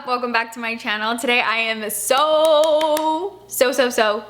up? Welcome back to my channel. Today I am so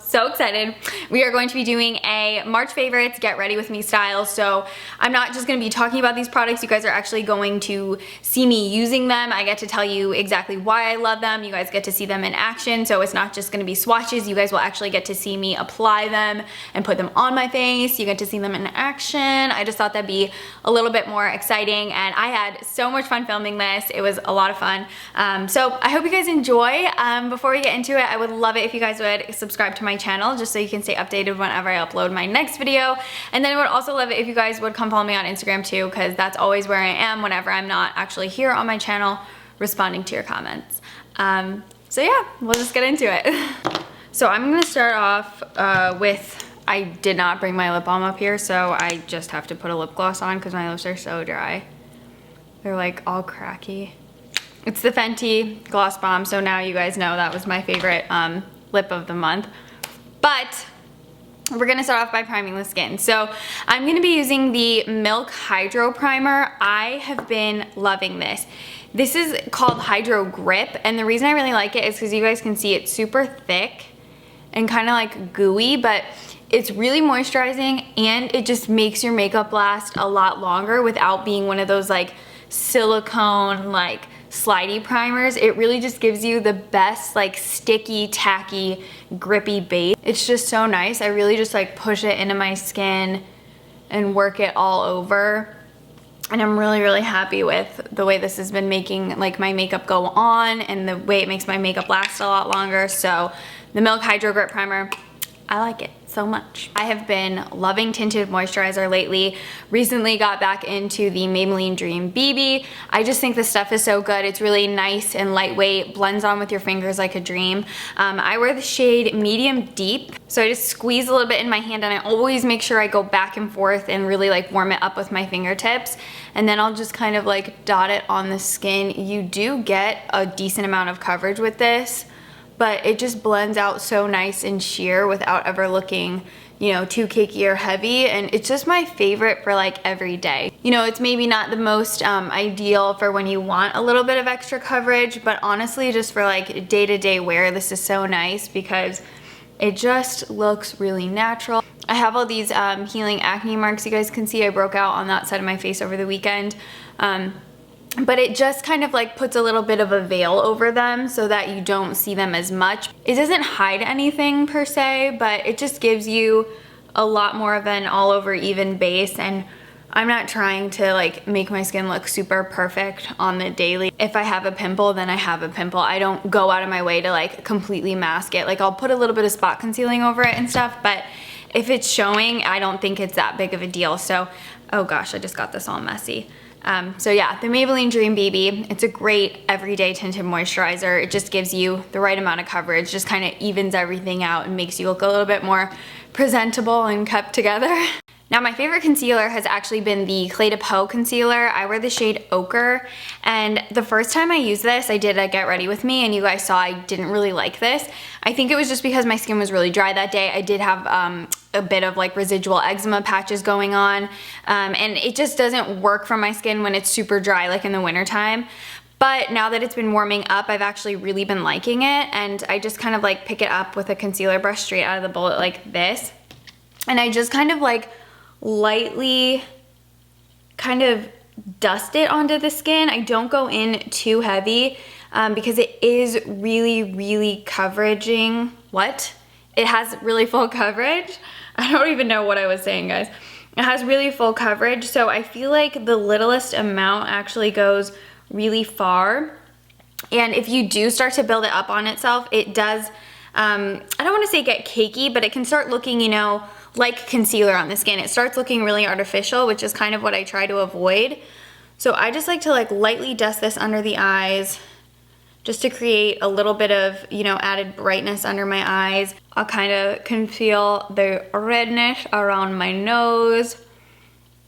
excited. We are going to be doing a March favorites get ready with me style. So I'm not just going to be talking about these products. You guys are actually going to see me using them. I get to tell you exactly why I love them. You guys get to see them in action. So it's not just going to be swatches. You guys will actually get to see me apply them and put them on my face. You get to see them in action. I just thought that'd be a little bit more exciting, and I had so much fun filming this. It was a lot of fun. So I hope you guys enjoy. Before we get into it, I would love it if you guys would subscribe to my channel just so you can stay updated whenever I upload my next video. And then I would also love it if you guys would come follow me on Instagram too, because that's always where I am whenever I'm not actually here on my channel responding to your comments. So yeah, we'll just get into it. So I'm gonna start off with, I did not bring my lip balm up here, so I just have to put a lip gloss on because my lips are so dry. They're like all cracky. It's the Fenty Gloss Bomb, so now you guys know that was my favorite lip of the month. But we're gonna start off by priming the skin. So I'm gonna be using the Milk Hydro Primer. I have been loving this. This is called Hydro Grip, and the reason I really like it is because you guys can see it's super thick and kind of like gooey, but it's really moisturizing and it just makes your makeup last a lot longer without being one of those like silicone like slidey primers. It really just gives you the best like sticky, tacky, grippy base. It's just so nice. I really just like push it into my skin and work it all over. And I'm really happy with the way this has been making like my makeup go on and the way it makes my makeup last a lot longer. So the Milk Hydro Grip Primer, I like it so much. I have been loving tinted moisturizer lately. Recently got back into the Maybelline Dream BB. I just think this stuff is so good. It's really nice and lightweight, blends on with your fingers like a dream. I wear the shade Medium Deep, so I just squeeze a little bit in my hand, and I always make sure I go back and forth and really like warm it up with my fingertips, and then I'll just kind of like dot it on the skin. You do get a decent amount of coverage with this, but it just blends out so nice and sheer without ever looking, you know, too cakey or heavy. And it's just my favorite for like every day. You know, it's maybe not the most ideal for when you want a little bit of extra coverage, but honestly, just for like day-to-day wear, this is so nice because it just looks really natural. I have all these healing acne marks you guys can see. I broke out on that side of my face over the weekend. But it just kind of like puts a little bit of a veil over them so that you don't see them as much. It doesn't hide anything per se, but it just gives you a lot more of an all over even base. And I'm not trying to like make my skin look super perfect on the daily. If I have a pimple, then I have a pimple. I don't go out of my way to like completely mask it. Like I'll put a little bit of spot concealing over it and stuff, but if it's showing, I don't think it's that big of a deal. So, oh gosh, I just got this all messy. So yeah, the Maybelline Dream BB, it's a great everyday tinted moisturizer. It just gives you the right amount of coverage, just kind of evens everything out and makes you look a little bit more presentable and kept together. Now my favorite concealer has actually been the Clé de Peau concealer. I wear the shade Ochre, and the first time I used this, I did a Get Ready With Me, and you guys saw I didn't really like this. I think it was just because my skin was really dry that day. I did have a bit of like residual eczema patches going on, and it just doesn't work for my skin when it's super dry like in the wintertime. But now that it's been warming up, I've actually really been liking it, and I just kind of like pick it up with a concealer brush straight out of the bullet like this, and I just kind of like lightly kind of dust it onto the skin. I don't go in too heavy because it is really coveraging. What? It has really full coverage. I don't even know what I was saying, guys. It has really full coverage, so I feel like the littlest amount actually goes really far. And if you do start to build it up on itself, it does, I don't want to say get cakey, but it can start looking, you know, like concealer on the skin. It starts looking really artificial, which is kind of what I try to avoid. So I just like to like lightly dust this under the eyes just to create a little bit of, you know, added brightness under my eyes. I kind of can feel the redness around my nose.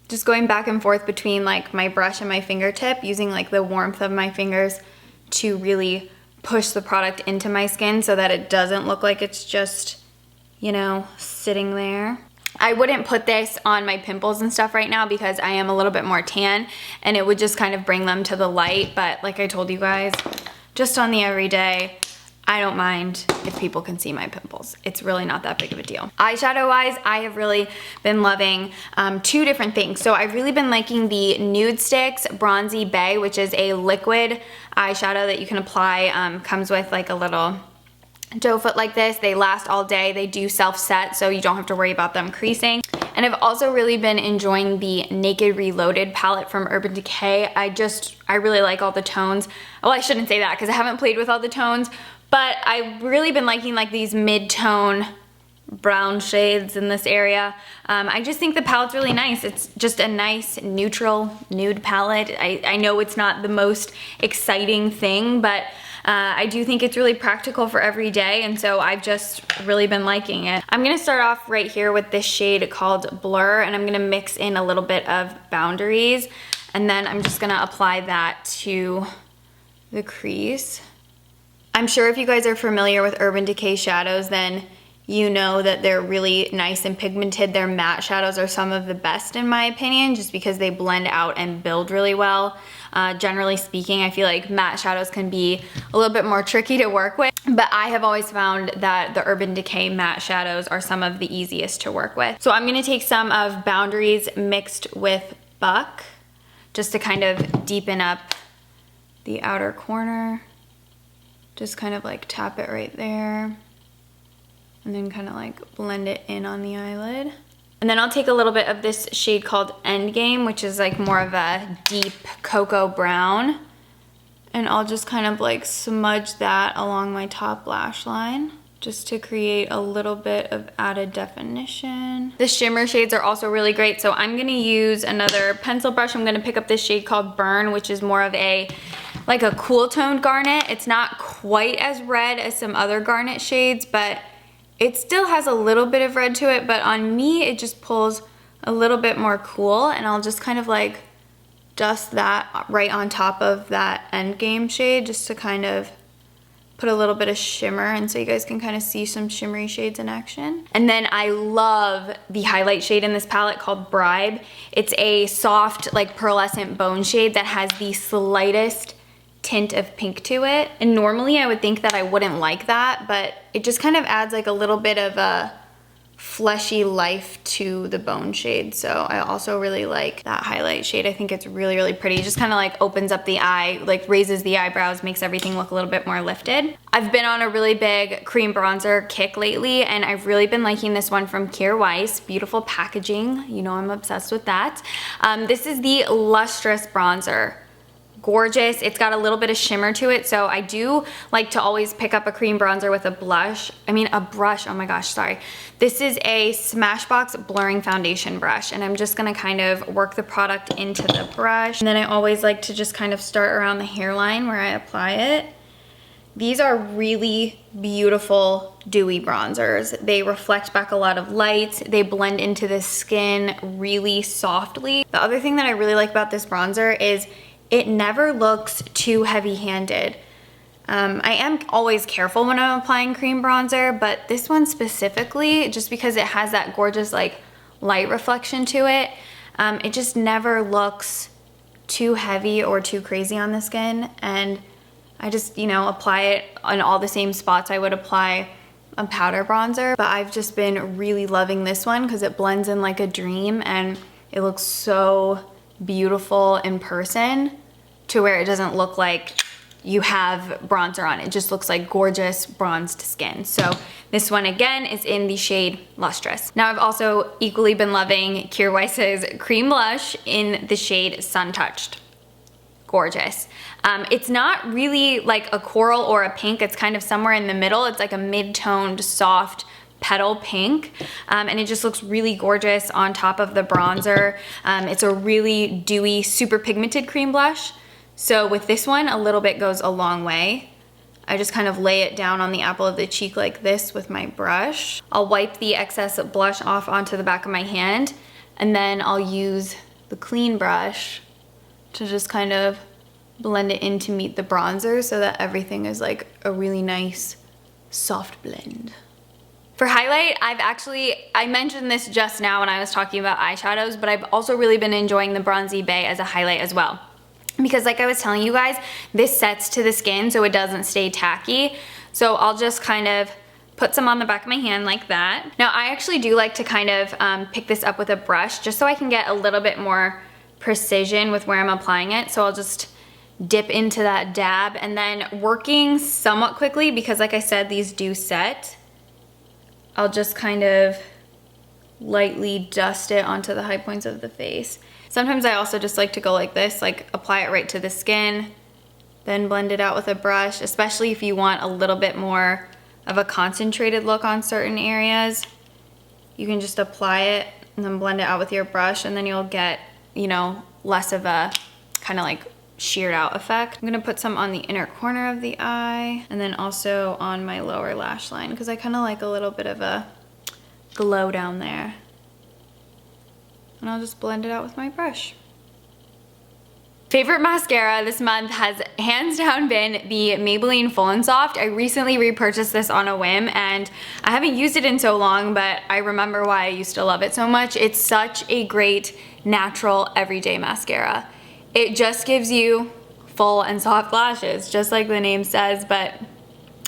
Just going back and forth between like my brush and my fingertip, using like the warmth of my fingers to really push the product into my skin so that it doesn't look like it's just, you know, sitting there. I wouldn't put this on my pimples and stuff right now because I am a little bit more tan and it would just kind of bring them to the light. But like I told you guys, just on the everyday, I don't mind if people can see my pimples. It's really not that big of a deal. Eyeshadow wise, I have really been loving two different things. So I've really been liking the Nude Sticks Bronzy Bay, which is a liquid eyeshadow that you can apply. Comes with like a little doe foot like this. They last all day. They do self-set, so you don't have to worry about them creasing. And I've also really been enjoying the Naked Reloaded palette from Urban Decay. I really like all the tones. Well, I shouldn't say that because I haven't played with all the tones, but I've really been liking like these mid-tone brown shades in this area. I just think the palette's really nice. It's just a nice neutral nude palette. I know it's not the most exciting thing, but I do think it's really practical for every day, and so I've just really been liking it. I'm gonna start off right here with this shade called Blur, and I'm gonna mix in a little bit of Boundaries, and then I'm just gonna apply that to the crease. I'm sure if you guys are familiar with Urban Decay shadows, then you know that they're really nice and pigmented. Their matte shadows are some of the best in my opinion, just because they blend out and build really well. Generally speaking, I feel like matte shadows can be a little bit more tricky to work with, but I have always found that the Urban Decay matte shadows are some of the easiest to work with. So I'm gonna take some of Boundaries mixed with Buck, just to kind of deepen up the outer corner. Just kind of like tap it right there, and then kind of like blend it in on the eyelid. And then I'll take a little bit of this shade called Endgame, which is like more of a deep cocoa brown. And I'll just kind of like smudge that along my top lash line, just to create a little bit of added definition. The shimmer shades are also really great. So I'm gonna use another pencil brush. I'm gonna pick up this shade called Burn, which is more of a like a cool toned garnet. It's not quite as red as some other garnet shades, but it still has a little bit of red to it, but on me, it just pulls a little bit more cool, and I'll just kind of like dust that right on top of that Endgame shade, just to kind of put a little bit of shimmer, and so you guys can kind of see some shimmery shades in action. And then I love the highlight shade in this palette called Bribe. It's a soft, like pearlescent bone shade that has the slightest tint of pink to it. And normally I would think that I wouldn't like that, but it just kind of adds like a little bit of a fleshy life to the bone shade. So I also really like that highlight shade. I think it's really, really pretty. It just kind of like opens up the eye, like raises the eyebrows, makes everything look a little bit more lifted. I've been on a really big cream bronzer kick lately, and I've really been liking this one from Kier Weiss. Beautiful packaging. You know I'm obsessed with that. This is the Lustrous Bronzer. Gorgeous. It's got a little bit of shimmer to it, so I do like to always pick up a cream bronzer with a brush, oh my gosh, sorry. This is a Smashbox blurring foundation brush, and I'm just gonna kind of work the product into the brush. And then I always like to just kind of start around the hairline where I apply it. These are really beautiful dewy bronzers. They reflect back a lot of light. They blend into the skin really softly. The other thing that I really like about this bronzer is it never looks too heavy-handed. I am always careful when I'm applying cream bronzer, but this one specifically, just because it has that gorgeous like light reflection to it, it just never looks too heavy or too crazy on the skin. And I just, you know, apply it on all the same spots I would apply a powder bronzer. But I've just been really loving this one because it blends in like a dream, and it looks so beautiful in person, to where it doesn't look like you have bronzer on. It just looks like gorgeous bronzed skin. So this one again is in the shade Lustrous. Now I've also equally been loving Kier Weiss's cream blush in the shade Sun Touched. Gorgeous. It's not really like a coral or a pink. It's kind of somewhere in the middle. It's like a mid-toned soft petal pink, and it just looks really gorgeous on top of the bronzer. It's a really dewy, super pigmented cream blush. So with this one, a little bit goes a long way. I just kind of lay it down on the apple of the cheek like this with my brush. I'll wipe the excess blush off onto the back of my hand, and then I'll use the clean brush to just kind of blend it in to meet the bronzer, so that everything is like a really nice soft blend. For highlight, I mentioned this just now when I was talking about eyeshadows, but I've also really been enjoying the Bronzy Bay as a highlight as well. because like I was telling you guys, this sets to the skin so it doesn't stay tacky. So I'll just kind of put some on the back of my hand like that. Now I actually do like to kind of pick this up with a brush just so I can get a little bit more precision with where I'm applying it. So I'll just dip into that dab, and then working somewhat quickly because like I said, these do set, I'll just kind of lightly dust it onto the high points of the face. Sometimes I also just like to go like this, like apply it right to the skin, then blend it out with a brush, especially if you want a little bit more of a concentrated look on certain areas. You can just apply it and then blend it out with your brush, and then you'll get, you know, less of a kind of like sheared out effect. I'm gonna put some on the inner corner of the eye and then also on my lower lash line because I kind of like a little bit of a glow down there. And I'll just blend it out with my brush. Favorite mascara this month has hands down been the Maybelline Full and Soft. I recently repurchased this on a whim and I haven't used it in so long, but I remember why I used to love it so much. It's such a great natural everyday mascara. It just gives you full and soft lashes, just like the name says, but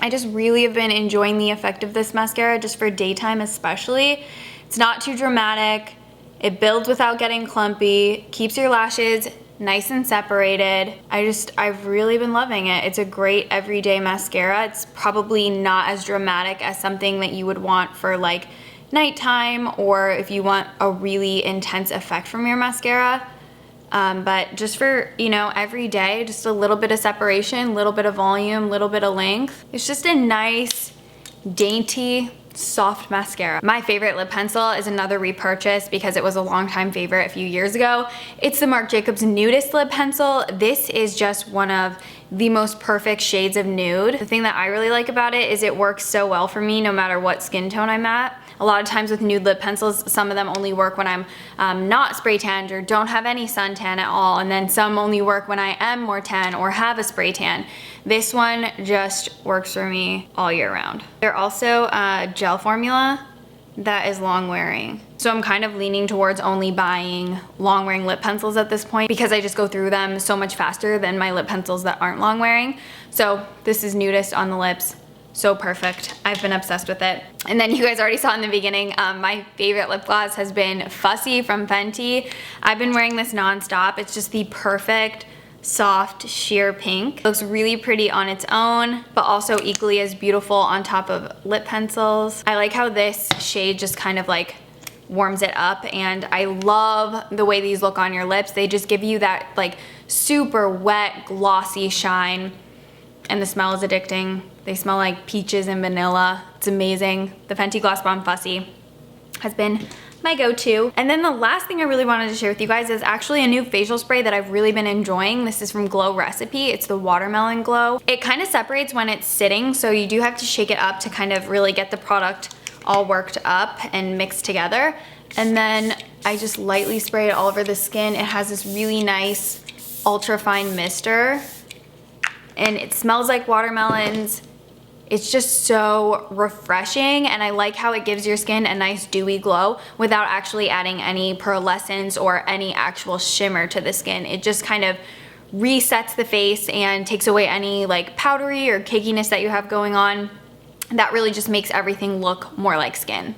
I just really have been enjoying the effect of this mascara just for daytime especially. It's not too dramatic, it builds without getting clumpy, keeps your lashes nice and separated. I've really been loving it. It's a great everyday mascara. It's probably not as dramatic as something that you would want for like nighttime or if you want a really intense effect from your mascara. But just for, you know, every day, just a little bit of separation, a little bit of volume, a little bit of length. It's just a nice, dainty, soft mascara. My favorite lip pencil is another repurchase because it was a longtime favorite a few years ago. It's the Marc Jacobs Nudist lip pencil. This is just one of the most perfect shades of nude. The thing that I really like about it is it works so well for me no matter what skin tone I'm at. A lot of times with nude lip pencils, some of them only work when I'm not spray tanned or don't have any suntan at all, and then some only work when I am more tan or have a spray tan. This one just works for me all year round. They're also a gel formula that is long wearing. So I'm kind of leaning towards only buying long wearing lip pencils at this point because I just go through them so much faster than my lip pencils that aren't long wearing. So this is Nudist on the lips. So perfect. I've been obsessed with it. And then you guys already saw in the beginning, my favorite lip gloss has been Fussy from Fenty. I've been wearing this nonstop. It's just the perfect, soft, sheer pink. It looks really pretty on its own, but also equally as beautiful on top of lip pencils. I like how this shade just kind of like warms it up, and I love the way these look on your lips. They just give you that like super wet, glossy shine, and the smell is addicting. They smell like peaches and vanilla. It's amazing. The Fenty Gloss Bomb Fussy has been my go-to. And then the last thing I really wanted to share with you guys is actually a new facial spray that I've really been enjoying. This is from Glow Recipe. It's the Watermelon Glow. It kind of separates when it's sitting, so you do have to shake it up to kind of really get the product all worked up and mixed together. And then I just lightly spray it all over the skin. It has this really nice ultra fine mister, and it smells like watermelons. It's just so refreshing, and I like how it gives your skin a nice dewy glow without actually adding any pearlescence or any actual shimmer to the skin. It just kind of resets the face and takes away any like powdery or cakiness that you have going on. That really just makes everything look more like skin.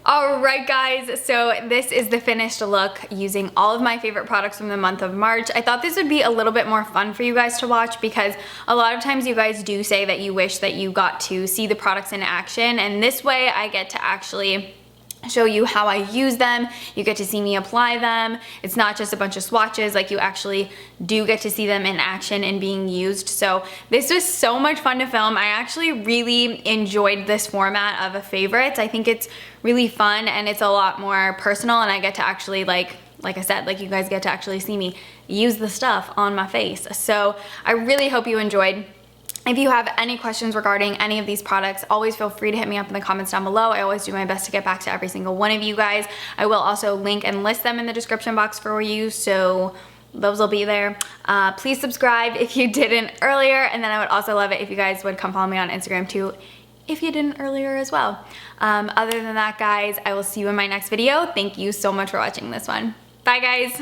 Alright guys, so this is the finished look using all of my favorite products from the month of March. I thought this would be a little bit more fun for you guys to watch because a lot of times you guys do say that you wish that you got to see the products in action, and this way I get to actually show you how I use them. You get to see me apply them. It's not just a bunch of swatches, like you actually do get to see them in action and being used. So this was so much fun to film. I actually really enjoyed this format of a favorites. I think it's really fun and it's a lot more personal, and I get to actually like I said, like you guys get to actually see me use the stuff on my face. So I really hope you enjoyed. If you have any questions regarding any of these products, always feel free to hit me up in the comments down below. I always do my best to get back to every single one of you guys. I will also link and list them in the description box for you, so those will be there. Please subscribe if you didn't earlier, and then I would also love it if you guys would come follow me on Instagram too if you didn't earlier as well. Other than that, guys, I will see you in my next video. Thank you so much for watching this one. Bye, guys.